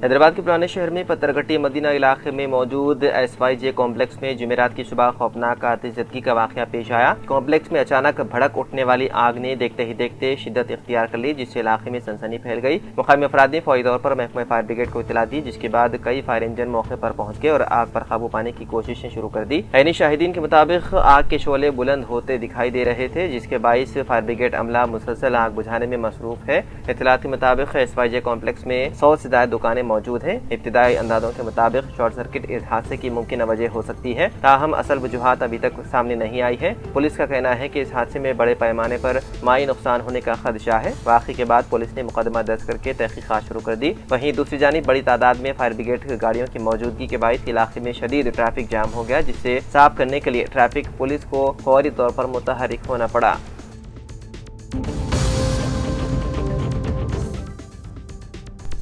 हैदराबाद के पुराने शहर में पत्थरघट्टी मदीना इलाके में मौजूद SYJ कॉम्प्लेक्स में जुमेरात की सुबह खौफनाक आतिशज़दगी का वाक़या पेश आया। कॉम्प्लेक्स में अचानक भड़क उठने वाली आग ने देखते ही देखते शिद्दत इख्तियार कर ली, जिससे इलाके में सनसनी फैल गई। मुक़ामी अफराद ने फौरी तौर पर महकमा फायर ब्रिगेड को इत्तला दी, जिसके बाद कई फायर इंजन मौके पर पहुंच गए और आग पर काबू पाने की कोशिशें शुरू कर दी। ऐनी शाहिदीन के मुताबिक आग के शोले बुलंद होते दिखाई दे रहे थे, जिसके बाइस फायर ब्रिगेड अमला मुसलसल आग बुझाने में मसरूफ है। इत्तलात के मुताबिक SYJ कॉम्प्लेक्स में 100 से ज़्यादा दुकानें मौजूद हैं। इब्तिदाई अंदाजों के मुताबिक शॉर्ट सर्किट इस हादसे की मुमकिन वजह हो सकती है, ताहम असल वजूहात अभी तक सामने नहीं आई है। पुलिस का कहना है कि इस हादसे में बड़े पैमाने पर माली नुकसान होने का खदशा है। वाक़े के बाद पुलिस ने मुकदमा दर्ज करके तहकीकात शुरू कर दी। वहीं दूसरी जानिब बड़ी तादाद में फायर ब्रिगेड गाड़ियों की मौजूदगी के बायस इलाके में शदीद ट्रैफिक जाम हो गया, जिससे साफ करने के लिए ट्रैफिक पुलिस को फौरी तौर पर मुतहरिक होना पड़ा।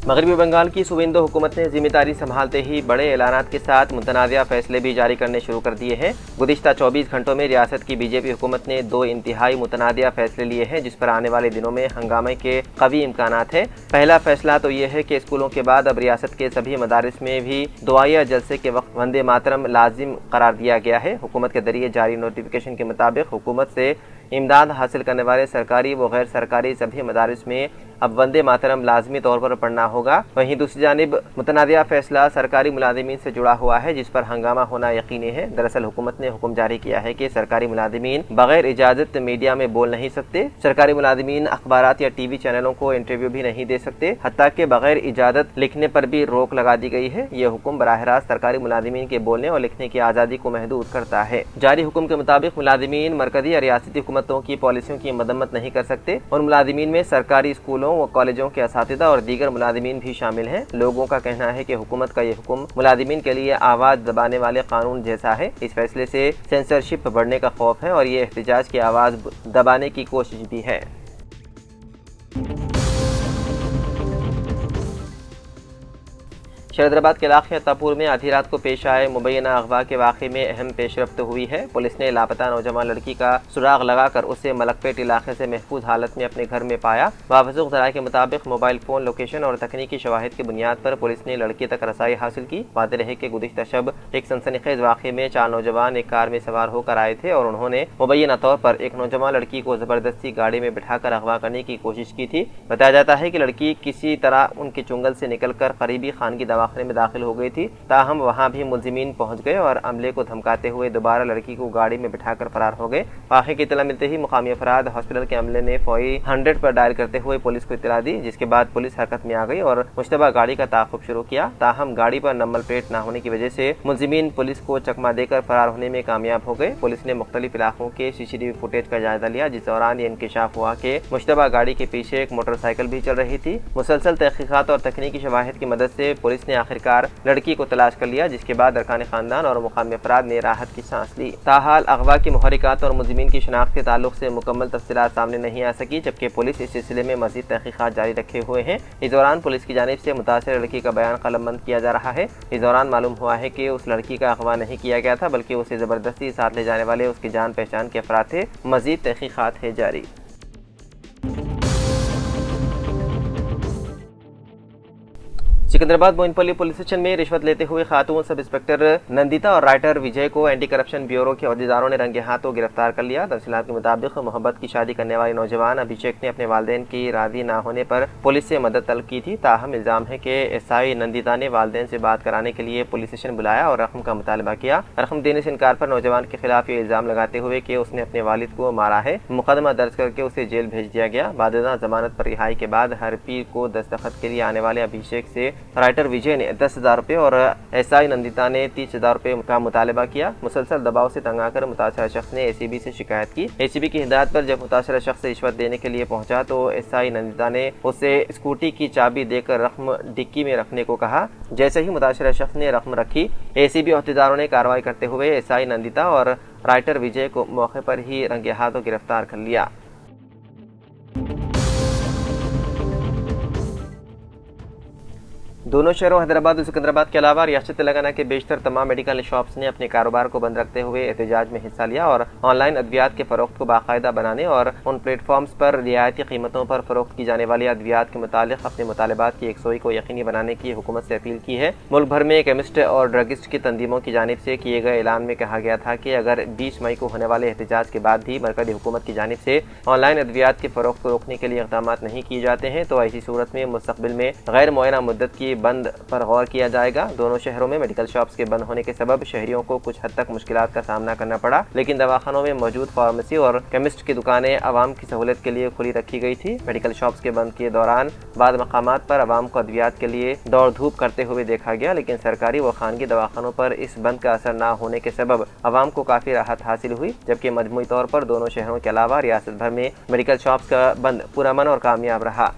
मगरबी बंगाल की सूबेंदो हुकूमत ने जिम्मेदारी संभालते ही बड़े ऐलानात के साथ मुतनाज़िया फैसले भी जारी करने शुरू कर दिए हैं। गुज़िश्ता 24 घंटों में रियासत की BJP हुकूमत ने 2 इंतहाई मुतनाज़िया फैसले लिए हैं, जिस पर आने वाले दिनों में हंगामे के कवी इम्कानात हैं। पहला फैसला तो ये है कि स्कूलों के बाद अब रियासत के सभी मदारिस में भी दुआया जलसे के वक्त वंदे मातरम लाजिम करार दिया गया है। हुकूमत के जरिए जारी नोटिफिकेशन के मुताबिक हुकूमत से इमदाद हासिल करने वाले सरकारी व गैर सरकारी सभी मदारिस में अब वंदे मातरम लाजमी तौर पर पढ़ना होगा। वहीं दूसरी जानिब मुतनाज़िया फैसला सरकारी मुलाजिमीन से जुड़ा हुआ है, जिस पर हंगामा होना यकीनी है। दरअसल हुकूमत ने हुक्म जारी किया है कि सरकारी मुलाजिमीन बगैर इजाज़त मीडिया में बोल नहीं सकते। सरकारी मुलाजिमीन अखबारात या TV चैनलों को इंटरव्यू भी नहीं दे सकते, हत्ता कि बगैर इजाज़त लिखने पर भी रोक लगा दी गई है। ये हुक्म बराह रास्त सरकारी मुलाजिमीन के बोलने और लिखने की आज़ादी को महदूद करता है। जारी हुक्म के मुताबिक मुलाजिमीन मरकज़ी या रियासती हुकूमतों की पॉलिसियों की मदम्मत नहीं कर सकते। और मुलाजिमीन में सरकारी स्कूलों व कॉलेजों के असातिज़ा और दीगर मुलाजिमीन भी शामिल हैं। लोगों का कहना है कि हुकूमत का ये हुक्म मुलाजिमीन के लिए आवाज़ दबाने वाले कानून जैसा है। इस फैसले से सेंसरशिप बढ़ने का खौफ है और ये एहतजाज की आवाज़ दबाने की कोशिश भी है। शहजादाबाद के इलाके अत्तापुर में आधी रात को पेश आए मुबैना अगवा के वाक़े में अहम पेशरफ्त हुई है। पुलिस ने लापता नौजवान लड़की का सुराग लगाकर उसे मलकपेट इलाके से महफूज हालत में अपने घर में पाया। वाफ़ज़ुक़ ज़राए के मुताबिक मोबाइल फ़ोन लोकेशन और तकनीकी शवाहिद की बुनियाद पर पुलिस ने लड़की तक रसाई हासिल की। वाज़ेह रहे कि गुज़िश्ता शब एक सनसनीखेज़ वाक़े में 4 नौजवान एक कार में सवार होकर आए थे और उन्होंने मुबैना तौर पर एक नौजवान लड़की को ज़बरदस्ती गाड़ी में बिठाकर अगवा करने की कोशिश की थी। बताया जाता है कि लड़की किसी तरह उनके चुंगल से निकलकर करीबी खानगी दवाखाने में दाखिल हो गई थी। ताहम वहां भी मुलजिमीन पहुंच गए और अमले को धमकाते हुए दोबारा लड़की को गाड़ी में बिठाकर फरार हो गए। वाक़े की इत्तला मिलते ही मुकामी अफराद हॉस्पिटल के अमले ने फौरी 100 पर डायल करते हुए पुलिस को इत्तला दी, जिसके बाद पुलिस हरकत में आ गई और मुश्तबा गाड़ी का ताक़ुब शुरू किया। ताहम गाड़ी पर नंबर प्लेट न होने की वजह से मुलजिमीन पुलिस को चकमा देकर फरार होने में कामयाब हो गए। पुलिस ने मुख्तलिफ इलाकों के CCTV फुटेज का जायजा लिया, जिस दौरान ये इंकशाफ हुआ कि मुश्तबा गाड़ी के पीछे एक मोटरसाइकिल भी चल रही थी। मुसलसल तहकीकात और तकनीकी शवाहिद की मदद से पुलिस ने आखिरकार लड़की को तलाश कर लिया, जिसके बाद अरकान खानदान और मुकामी अफराद ने राहत की सांस ली। ताहाल अगवा की मुहरिकात और मुलजिमीन की शनाख्त के ताल्लुक से मुकम्मल तफसीलात सामने नहीं आ सकी, जबकि पुलिस इस सिलसिले में मजीद तहकीकात जारी रखे हुए हैं। इस दौरान पुलिस की जानिब से मुतासिर लड़की का बयान कलमबंद किया जा रहा है। इस दौरान मालूम हुआ है कि उस लड़की का अगवा नहीं किया गया था, बल्कि उसे जबरदस्ती साथ ले जाने वाले उसकी जान पहचान के अफराद थे। मजीद तहकीकात है जारी। सिकंदराबाद मोइनपल्ली पुलिस स्टेशन में रिश्वत लेते हुए खातून सब इंस्पेक्टर नंदिता और राइटर विजय को एंटी करप्शन ब्यूरो के अहदेदारों ने रंगे हाथों गिरफ्तार कर लिया। तफसीलात के मुताबिक मोहब्बत की शादी करने वाले नौजवान अभिषेक ने अपने वालिदैन की राजी न होने पर पुलिस से मदद तलब की थी। ताहम इल्जाम है कि SI नंदिता ने वालिदैन से बात कराने के लिए पुलिस स्टेशन बुलाया और रकम का मुतालबा किया। रकम देने से इनकार पर नौजवान के खिलाफ ये इल्जाम लगाते हुए कि उसने अपने वालिद को मारा है, मुकदमा दर्ज करके उसे जेल भेज दिया गया। बादशाह जमानत पर रिहाई के बाद हर पीर को दस्तखत के लिए आने वाले अभिषेक से राइटर विजय ने 10,000 रुपये और SI नंदिता ने 30,000 रुपये का मुतालबा किया। मुसलसल दबाव से तंग आकर मुतासरा शख्स ने ACB से शिकायत की। ACB की हिदायत पर जब मुतासरा शख्स रिश्वत देने के लिए पहुंचा तो SI नंदिता ने उसे स्कूटी की चाबी देकर रकम डिक्की में रखने को कहा। जैसे ही मुतासरा शख्स ने रकम रखी, ACB अहदेदारों ने कार्रवाई करते हुए SI नंदिता और राइटर विजय को मौके पर ही रंगे हाथों गिरफ्तार कर लिया। دونوں شہروں حیدرآباد اور سکندرآباد کے علاوہ ریاست تلنگانہ کے بیشتر تمام میڈیکل شاپس نے اپنے کاروبار کو بند رکھتے ہوئے احتجاج میں حصہ لیا اور آن لائن ادویات کے فروخت کو باقاعدہ بنانے اور ان پلیٹ فارمز پر رعایتی قیمتوں پر فروخت کی جانے والی ادویات کے متعلق اپنے مطالبات کی یکسوئی کو یقینی بنانے کی حکومت سے اپیل کی ہے۔ ملک بھر میں کیمسٹ اور ڈرگسٹ کی تنظیموں کی جانب سے کیے گئے اعلان میں کہا گیا تھا کہ اگر 20 مئی کو ہونے والے احتجاج کے بعد بھی مرکزی حکومت کی جانب سے آن لائن ادویات کی فروخت کو روکنے کے لیے اقدامات نہیں کیے جاتے ہیں تو ایسی صورت میں مستقبل میں غیر معینہ مدت کی بند پر غور کیا جائے گا۔ دونوں شہروں میں میڈیکل شاپس کے بند ہونے کے سبب شہریوں کو کچھ حد تک مشکلات کا سامنا کرنا پڑا، لیکن دواخانوں میں موجود فارمیسی اور کیمسٹ کی دکانیں عوام کی سہولت کے لیے کھلی رکھی گئی تھی۔ میڈیکل شاپس کے بند کے دوران بعض مقامات پر عوام کو ادویات کے لیے دوڑ دھوپ کرتے ہوئے دیکھا گیا، لیکن سرکاری و خانگی دواخانوں پر اس بند کا اثر نہ ہونے کے سبب عوام کو کافی راحت حاصل ہوئی، جبکہ مجموعی طور پر دونوں شہروں کے علاوہ ریاست بھر میں میڈیکل شاپس کا بند پرامن اور کامیاب رہا۔